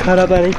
खाना पानी।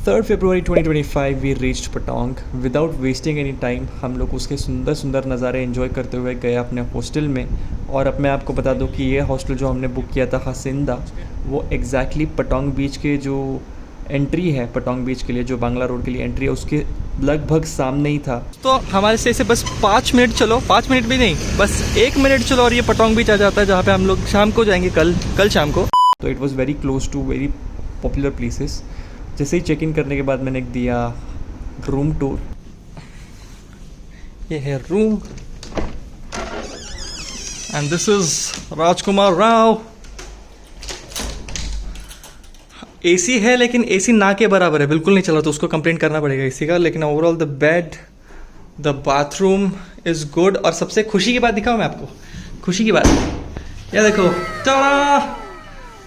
Third February 2025 we reached Patong. Without wasting any time हम लोग उसके सुंदर सुंदर नज़ारे एंजॉय करते हुए गए अपने हॉस्टल में। और अब मैं आपको बता दूं कि ये हॉस्टल जो हमने बुक किया था हसींदा, वो एग्जैक्टली पटोंग बीच के जो एंट्री है पटोंग बीच के लिए, जो बांग्ला रोड के लिए एंट्री है, उसके लगभग सामने ही था। तो हमारे से बस 5 मिनट चलो, 5 मिनट भी नहीं, बस 1 मिनट चलो और ये पटोंग बीच आ जाता है, जहाँ पे हम लोग शाम को जाएंगे, कल शाम को। तो it was very close to very popular places. जैसे ही चेक इन करने के बाद मैंने दिया रूम टूर। ये है room and this is Rajkumar Rao. AC है लेकिन एसी ना के बराबर है, बिल्कुल नहीं चला, तो उसको कंप्लेंट करना पड़ेगा एसी का। लेकिन overall the bed, the bathroom is good. और सबसे खुशी की बात दिखाऊं मैं आपको, खुशी की बात, ये देखो, टाड़ा!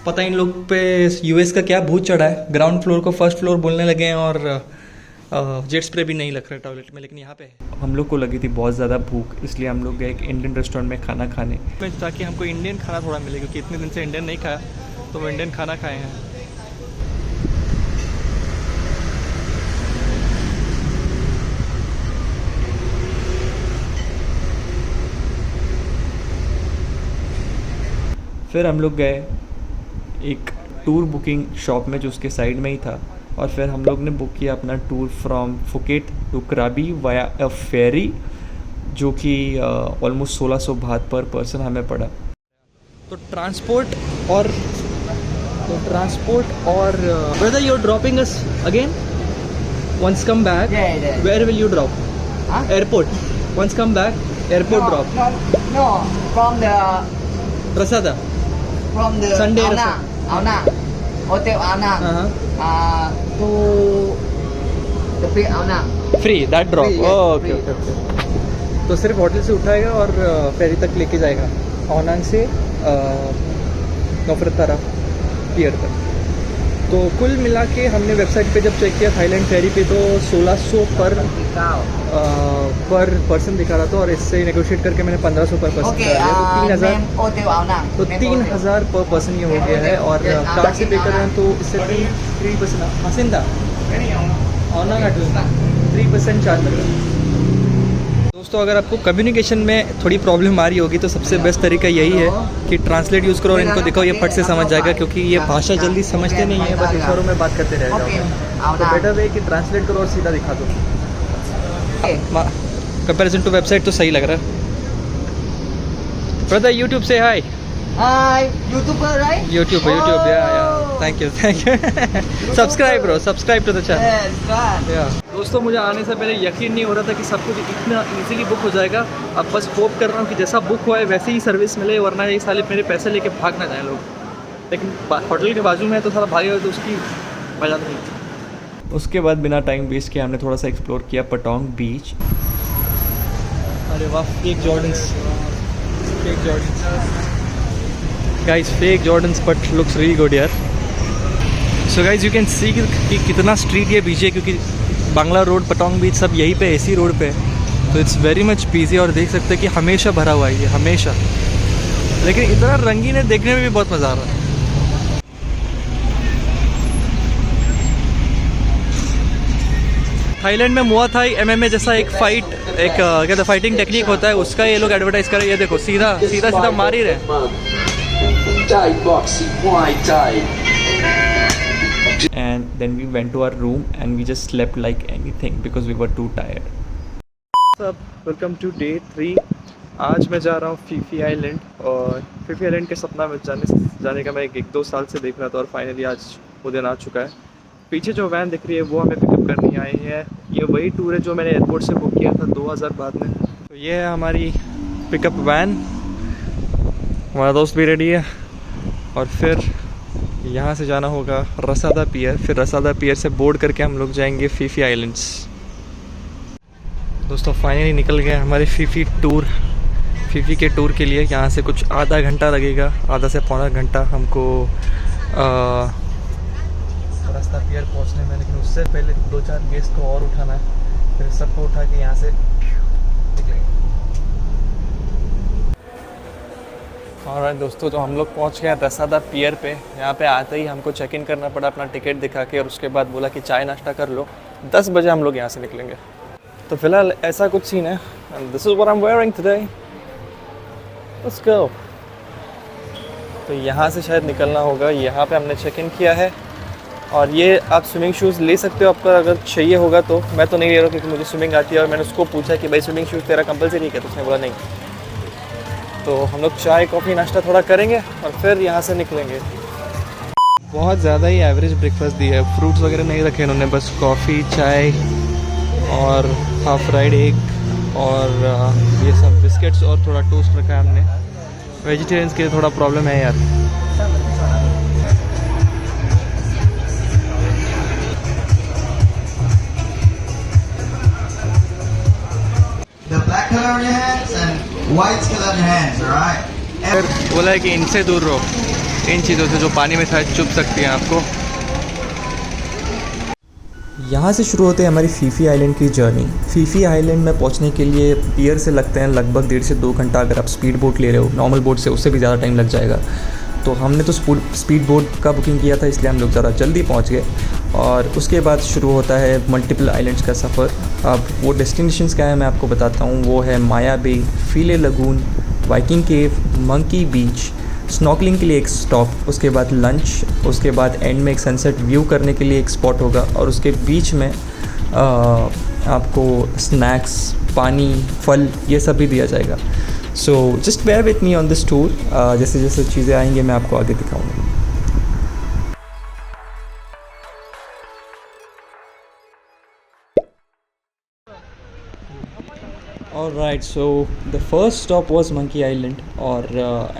पता इन लोग पे यूएस का क्या भूत चढ़ा है, ग्राउंड फ्लोर को फर्स्ट फ्लोर बोलने लगे हैं और जेट स्प्रे भी नहीं लग रहा टॉयलेट में, लेकिन यहाँ पे हम लोग को लगी थी बहुत ज़्यादा भूख, इसलिए हम लोग गए एक इंडियन रेस्टोरेंट में खाना खाने, ताकि हमको इंडियन खाना थोड़ा मिले, क्योंकि इतने दिन से इंडियन नहीं खाया, तो वो इंडियन खाना खाए हैं। फिर हम लोग गए एक टूर बुकिंग शॉप में जो उसके साइड में ही था, और फिर हम लोग ने बुक किया अपना टूर फ्रॉम फुकेट टू कराबी वाया अ फेरी, जो कि ऑलमोस्ट 1600 बात पर पर्सन हमें पड़ा। तो ट्रांसपोर्ट और brother you are dropping us again once come back, where will you drop? Airport once come back, airport drop? No, from the प्रसादा Sunday Aona, Hotel Aona, to the free Aona. Free that drop? Free, yes, okay free. Okay okay. तो सिर्फ hotel से उठाएगा और फेरी तक लेके जाएगा, ओनांग से नोफ्रतारा पियर तक। तो कुल मिला के हमने वेबसाइट पे जब चेक किया थाईलैंड फेरी पे, तो 1600 पर पर्सन दिखा रहा था, और इससे नेगोशिएट करके मैंने 1500 पर पर्सन Okay, करा दिया, तो 3000, name Hotel Aona. तो 3000 पर पर्सन ये हो गया है। और कार्ड से पे कर रहे हैं तो इससे 3% हसींदा ओना 3% चार्ज लग रहा है। दोस्तों अगर आपको कम्युनिकेशन में थोड़ी प्रॉब्लम आ रही होगी तो सबसे बेस्ट तरीका यही है कि ट्रांसलेट यूज़ करो और इनको दिखाओ, ये फट से समझ जाएगा, क्योंकि ये भाषा जल्दी समझते नहीं है, बस इशारों में बात करते रह जाओ। तो बेटर वे कि ट्रांसलेट करो और सीधा दिखा दो। कंपैरिजन टू वेबसाइट तो सही लग रहा है। ब्रदर यूट्यूब से हाय। Hi, YouTuber, right? YouTube, yeah. Thank you. Subscribe bro, subscribe to the channel. Yes, God. Yeah. दोस्तों मुझे आने से पहले यकीन नहीं हो रहा था कि सब कुछ इतना इजीली बुक हो जाएगा। अब बस होप कर रहा हूँ कि जैसा बुक हुआ है वैसे ही सर्विस मिले, वरना ये साले मेरे पैसे लेके भाग ना जाए लोग। लेकिन होटल के बाजू में तो सारा भागेगा तो उसकी मजा नहीं। उसके बाद बिना टाइम वेस्ट किया हमने थोड़ा सा एक्सप्लोर किया पटोंग बीच। अरे वाह, fake Jordans, guys, fake Jordans but looks really good यार। So guys you can see कि कितना स्ट्रीट ये बीच है, क्योंकि बांग्ला रोड, पटोंग बीच सब यहीं पे एसी रोड पे है, तो इट्स वेरी मच बिजी। और देख सकते हैं कि हमेशा भरा हुआ है ये, हमेशा, लेकिन इतना रंगीन है, देखने में भी बहुत मज़ा आ रहा है। थाईलैंड में मुआ थाई MMA जैसा एक फाइट, एक क्या कहते फाइटिंग टेक्निक होता है, उसका ये लोग एडवर्टाइज कर रहे हैं। ये देखो सीधा मार ही रहे। Thai boxing, Muay Thai. And then we went to our room and we just slept like anything because we were too tired. Welcome to day 3. आज मैं जा रहा हूँ फीफी आइलैंड, और फीफी आइलैंड के सपना में जाने का मैं 1-2 साल से देख रहा था, और फाइनली आज वो दिन आ चुका है। पीछे जो वैन दिख रही है वो हमें पिकअप करनी आई है। ये वही टूर है जो मैंने एयरपोर्ट से बुक किया था 2000 बाद में। तो ये है हमारी पिकअप वैन, हमारा दोस्त भी रेडी है, और फिर यहाँ से जाना होगा रसादा पियर, फिर रसादा पियर से बोर्ड करके हम लोग जाएंगे फीफी आइलैंड्स। दोस्तों फाइनली निकल गए हमारे फीफी के टूर के लिए। यहाँ से कुछ आधा घंटा लगेगा, आधा से पौना घंटा हमको रास्ता पियर पहुँचने में, लेकिन उससे पहले 2-4 गेस्ट को और उठाना है, फिर सबको उठा के यहाँ से निकलेंगे। और दोस्तों तो हम लोग पहुँच गए रसादा पियर पे। यहाँ पे आते ही हमको चेक इन करना पड़ा अपना टिकट दिखा के, और उसके बाद बोला कि चाय नाश्ता कर लो, 10 बजे हम लोग यहाँ से निकलेंगे। तो फिलहाल ऐसा कुछ सीन है। And this is what I am wearing today. Let's go. तो यहाँ से शायद निकलना होगा। यहाँ पे हमने चेक इन किया है, और ये आप स्विमिंग शूज़ ले सकते हो आपका अगर चाहिए होगा तो। मैं तो नहीं ले रहा हूँ क्योंकि मुझे स्विमिंग आती है, और मैंने उसको पूछा कि भाई स्विमिंग शूज़ तेरा कंपलसरी है, तो उसने बोला नहीं। तो हम लोग चाय कॉफ़ी नाश्ता थोड़ा करेंगे और फिर यहाँ से निकलेंगे। बहुत ज़्यादा ही एवरेज ब्रेकफास्ट दिया है, फ्रूट्स वगैरह नहीं रखे इन्होंने, बस कॉफ़ी चाय और हाफ फ्राइड एग और ये सब बिस्किट्स और थोड़ा टोस्ट रखा है हमने। वेजिटेरियंस के लिए थोड़ा प्रॉब्लम है यार। The black color on your hands and white color on your hands, alright? फिर बोला है कि इनसे दूर रहो, इन चीज़ों से जो पानी में शायद चुभ सकती हैं आपको। यहाँ से शुरू होते हैं हमारी फीफी आइलैंड की जर्नी। फीफी आइलैंड में पहुँचने के लिए पियर से लगते हैं लगभग 1.5 से 2 घंटा। अगर आप स्पीड बोट ले रहे हो, नॉर्मल बोट से उससे भी ज़्यादा टाइम लग जाएगा। तो हमने तो स्पीड बोट का बुकिंग किया था, इसलिए हम लोग ज़रा जल्दी पहुँच गए। और उसके बाद शुरू होता है मल्टीपल आइलैंड्स का सफ़र। अब वो डेस्टिनेशंस क्या है मैं आपको बताता हूँ। वो है माया बे, फीले लगून, वाइकिंग केव, मंकी बीच, स्नॉर्कलिंग के लिए एक स्टॉप, उसके बाद लंच, उसके बाद एंड में एक सनसेट व्यू करने के लिए एक स्पॉट होगा, और उसके बीच में आपको स्नैक्स, पानी, फल ये सब भी दिया जाएगा। So just bear with me on this tour. जैसे जैसे चीज़ें आएंगी मैं आपको आगे दिखाऊंगा। Alright, so the first stop was Monkey Island, और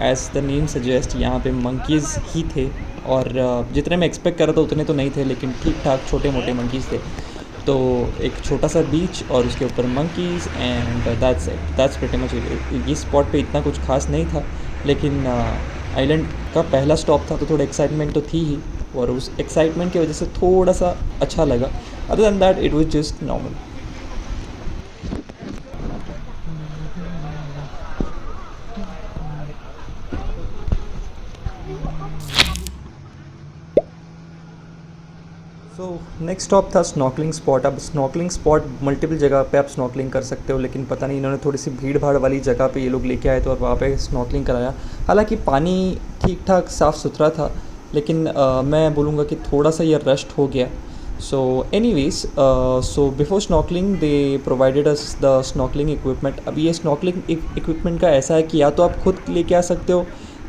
as the name suggests यहाँ पे monkeys ही थे, और जितने मैं एक्सपेक्ट कर रहा था उतने तो नहीं थे, लेकिन ठीक ठाक छोटे मोटे monkeys थे। तो एक छोटा सा बीच और उसके ऊपर monkeys and that's pretty much it। ये स्पॉट पे इतना कुछ खास नहीं था, लेकिन आइलैंड का पहला स्टॉप था तो थोड़ा एक्साइटमेंट तो थी ही, और उस एक्साइटमेंट की वजह से थोड़ा सा अच्छा लगा। Other than that it was just normal. So next stop था स्नॉर्कलिंग स्पॉट। अब स्नॉर्कलिंग स्पॉट मल्टीपल जगह पे आप स्नॉर्कलिंग कर सकते हो, लेकिन पता नहीं इन्होंने थोड़ी सी भीड़ भाड़ वाली जगह पे ये लोग लेके आए थे और वहाँ पे स्नॉर्कलिंग कराया। हालांकि पानी ठीक ठाक साफ़ सुथरा था, लेकिन मैं बोलूँगा कि थोड़ा सा ये रश्ड हो गया। So anyways, so before snorkelling they provided us the snorkelling equipment. अब ये स्नॉर्कलिंग इक्विपमेंट का ऐसा है कि या तो आप खुद लेके आ सकते हो,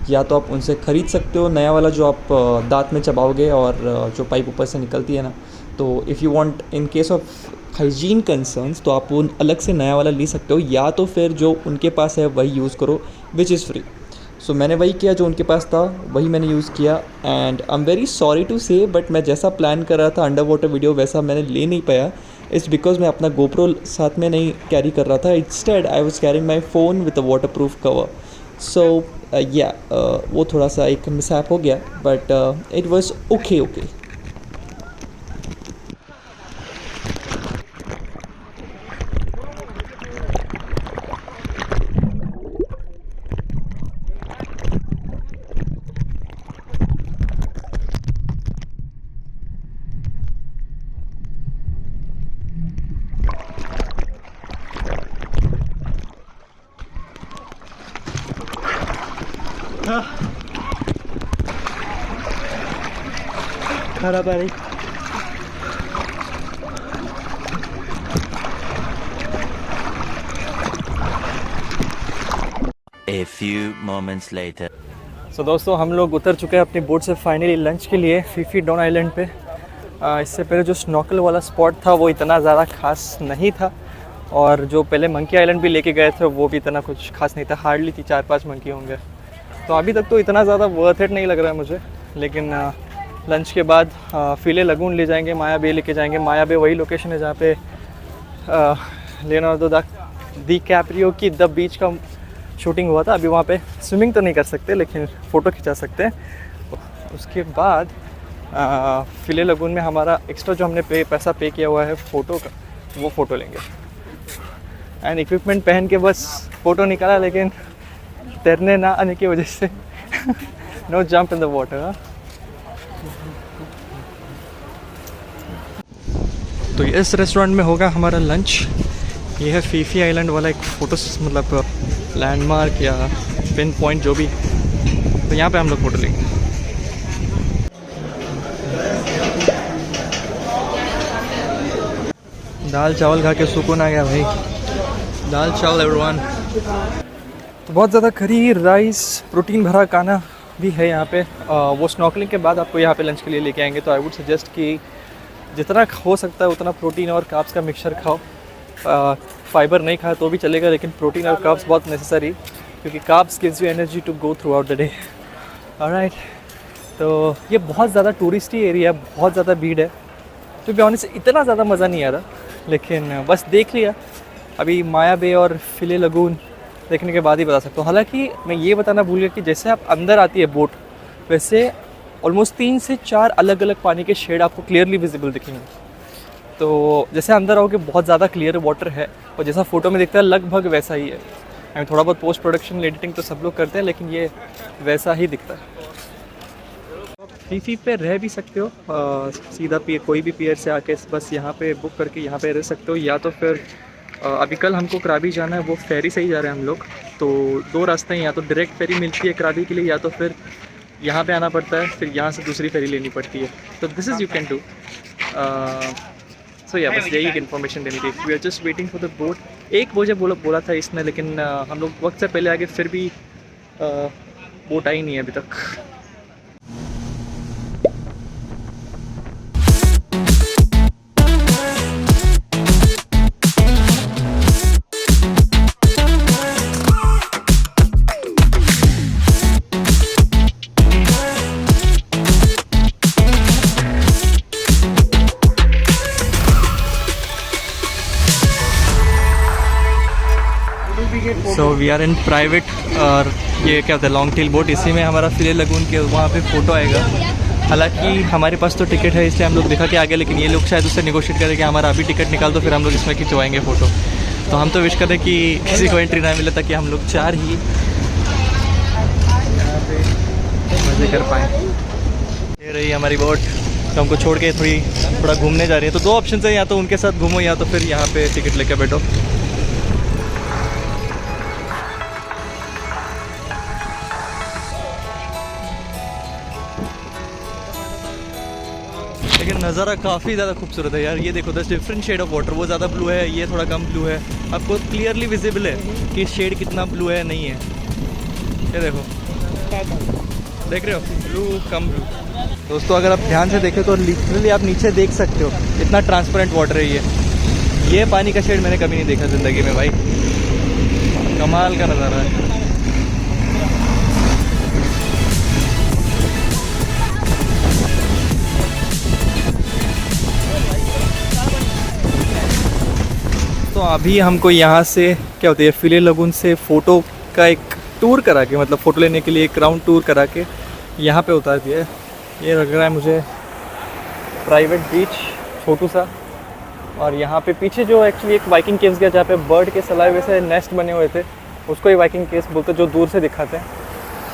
या तो आप उनसे ख़रीद सकते हो नया वाला जो आप दांत में चबाओगे और जो पाइप ऊपर से निकलती है ना। तो if you want, in case of hygiene concerns, तो आप वो अलग से नया वाला ले सकते हो, या तो फिर जो उनके पास है वही यूज़ करो, विच इज़ फ्री। सो मैंने वही किया जो उनके पास था, वही मैंने यूज़ किया। And I am very sorry to say, but मैं जैसा प्लान कर रहा था अंडर वाटर वीडियो वैसा मैंने ले नहीं पाया। इट्स बिकॉज मैं अपना गोप्रो साथ में नहीं कैरी कर रहा था। Instead I was carrying my phone with a waterproof cover. So वो थोड़ा सा एक मिसहैप हो गया, बट इट वॉज ओके। खराब आ रही। A few moments later. सो दोस्तों हम लोग उतर चुके हैं अपनी बोट से फाइनली लंच के लिए फीफी डॉन आइलैंड पे। इससे पहले जो स्नॉकल वाला स्पॉट था वो इतना ज़्यादा खास नहीं था, और जो पहले मंकी आइलैंड भी लेके गए थे वो भी इतना कुछ खास नहीं था। हार्डली 4-5 मंकी होंगे। तो अभी तक तो इतना ज़्यादा वर्थ इट नहीं लग रहा है मुझे, लेकिन लंच के बाद फिले लगून ले जाएंगे, माया बे लेके जाएंगे। माया बे वही लोकेशन है जहाँ पे लियोनार्डो दी कैप्रियो की द बीच का शूटिंग हुआ था। अभी वहाँ पे स्विमिंग तो नहीं कर सकते लेकिन फ़ोटो खिंचा सकते हैं। उसके बाद फिले लगून में हमारा एक्स्ट्रा जो हमने पैसा पे किया हुआ है फ़ोटो का, वो फ़ोटो लेंगे। एंड इक्विपमेंट पहन के बस फ़ोटो निकाला, लेकिन तैरने ना आने की वजह से no jump in the water. तो इस रेस्टोरेंट में होगा हमारा लंच। ये है फीफी आइलैंड वाला एक फ़ोटो मतलब लैंडमार्क या पिन पॉइंट जो भी, तो यहाँ पे हम लोग फ़ोटो लेंगे। दाल चावल खा के सुकून आ गया भाई। दाल चावल एवरीवन। तो बहुत ज़्यादा करी राइस प्रोटीन भरा खाना भी है यहाँ पे। वो स्नॉर्कलिंग के बाद आपको यहाँ पे लंच के लिए लेके आएंगे। तो आई वुड सजेस्ट कि जितना हो सकता है उतना प्रोटीन और कार्ब्स का मिक्सचर खाओ। फाइबर नहीं खाए तो भी चलेगा, लेकिन प्रोटीन और कार्ब्स बहुत नेसेसरी, क्योंकि carbs gives you energy to go throughout the day. Alright, तो ये बहुत ज़्यादा टूरिस्टी एरिया, बहुत ज़्यादा भीड़ है। टू बी ऑनेस्ट इतना ज़्यादा मज़ा नहीं आ रहा, लेकिन बस देख लिया। अभी माया बे और फिले लगून देखने के बाद ही बता सकता हूँ। हालांकि मैं ये बताना भूल गया कि जैसे आप अंदर आती है बोट, वैसे ऑलमोस्ट 3 से 4 अलग अलग पानी के शेड आपको क्लियरली विजिबल दिखेंगे। तो जैसे अंदर आओगे बहुत ज़्यादा क्लियर वाटर है, और जैसा फ़ोटो में दिखता है लगभग वैसा ही है। आई थोड़ा बहुत पोस्ट प्रोडक्शन एडिटिंग तो सब लोग करते हैं, लेकिन ये वैसा ही दिखता है। फीफी पे रह भी सकते हो, सीधा कोई भी पियर से आके बस यहाँ पे बुक करके यहाँ पे रह सकते हो, या तो फिर अभी कल हमको कराबी जाना है, वो फेरी से ही जा रहे हैं हम लोग। तो 2 रास्ते हैं, या तो डायरेक्ट फेरी मिलती है कराबी के लिए, या तो फिर यहाँ पे आना पड़ता है, फिर यहाँ से दूसरी फेरी लेनी पड़ती है। तो this is you can do. So या बस यही एक इन्फॉर्मेशन देनी थी। We are just waiting for the boat. एक मुझे बोला था इसने, लेकिन हम लोग वक्त से पहले आगे, फिर भी बोट आई नहीं है अभी तक। So we are in private, और ये क्या होता है लॉन्ग टेल बोट। इसी में हमारा फिले लगून के वहाँ पे फ़ोटो आएगा। हालांकि हमारे पास तो टिकट है, इसलिए हम लोग दिखा के आ गए, लेकिन ये लोग शायद उससे नेगोशिएट करें कि हमारा अभी टिकट निकाल दो, फिर हम लोग इसमें खिंचवाएंगे फ़ोटो। तो हम तो विश करें कि किसी को एंट्री ना मिले, ताकि हम लोग 4 ही यहाँ पे मज़े कर पाएँ। ये रही हमारी बोट, तो हमको छोड़ के थोड़ा घूमने जा रही है। तो 2 ऑप्शन है, या तो उनके साथ घूमो, या तो फिर यहाँ पे टिकट लेकर बैठो। लेकिन नज़ारा काफ़ी ज़्यादा खूबसूरत है यार। ये देखो, the different shade of water, वो ज़्यादा ब्लू है, ये थोड़ा कम ब्लू है। आपको क्लियरली विजिबल है कि शेड कितना ब्लू है, नहीं है। ये देखो, देख रहे हो, ब्लू कम ब्लू। दोस्तों अगर आप ध्यान से देखें तो लिटरली आप नीचे देख सकते हो, इतना ट्रांसपेरेंट वाटर है ये पानी का शेड मैंने कभी नहीं देखा ज़िंदगी में भाई। कमाल का नज़ारा है। तो अभी हमको यहाँ से क्या होता है, फिले लगून से फ़ोटो का एक टूर करा के, मतलब फ़ोटो लेने के लिए एक राउंड टूर करा के यहाँ पे उतार दिया है। ये लग रहा है मुझे प्राइवेट बीच छोटू सा। और यहाँ पे पीछे जो एक्चुअली एक वाइकिंग केव्स गया, जहाँ पे बर्ड के सलाइवे से नेस्ट बने हुए थे, उसको ही वाइकिंग केव्स बोलते, जो दूर से दिखाते हैं।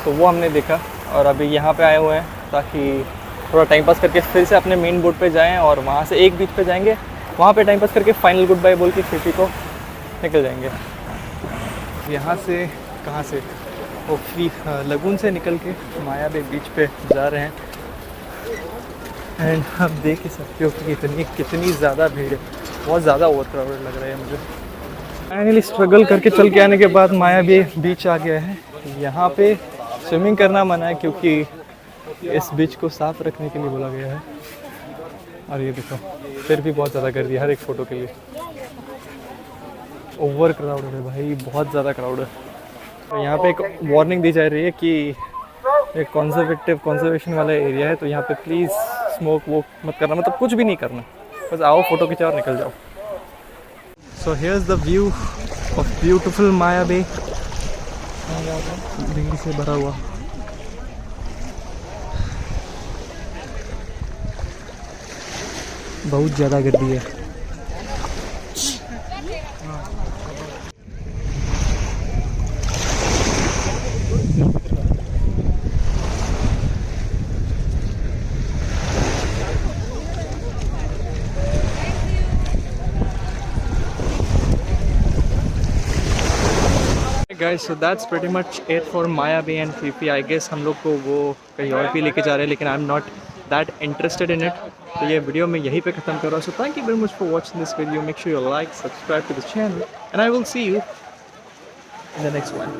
तो वो हमने देखा, और अभी यहाँ पे आए हुए हैं ताकि थोड़ा टाइम पास करके फिर से अपने मेन बोट पे जाएं, और वहाँ से एक बीच पे जाएंगे, वहाँ पे टाइम पास करके फाइनल गुड बाय बोल के फीफी को निकल जाएंगे। यहाँ से कहाँ से, वो लगून से निकल के माया बे बीच पे जा रहे हैं। एंड आप देख ही सकते हो कि कितनी ज़्यादा भीड़ है, बहुत ज़्यादा ओवर क्राउडेड लग रहा है मुझे। फाइनली स्ट्रगल करके चल के आने के बाद माया बे बीच आ गया है। यहाँ पे स्विमिंग करना मना है, क्योंकि इस बीच को साफ़ रखने के लिए बोला गया है। और ये देखो, फिर भी बहुत ज़्यादा कर दिया हर एक फ़ोटो के लिए। ओवर क्राउड है भाई, बहुत ज़्यादा क्राउड है। तो यहाँ पे एक वार्निंग दी जा रही है कि ये कंजर्वेशन वाला एरिया है, तो यहाँ पे प्लीज़ स्मोक वोक मत करना, मतलब कुछ भी नहीं करना, बस आओ फोटो खिंचाओ और निकल जाओ। So here is the view of beautiful Maya Bay, भीड़ से भरा हुआ। बहुत ज़्यादा गर्दी है। Guys, so that's pretty much it for Maya Bay and Phi Phi. I guess हम लोग को वो कहीं और भी लेके जा रहे हैं, लेकिन I'm not that interested in it. तो ये वीडियो मैं यहीं पे ख़त्म कर रहा हूँ. So thank you very much for watching this video. Make sure you like, subscribe to the channel, and I will see you in the next one.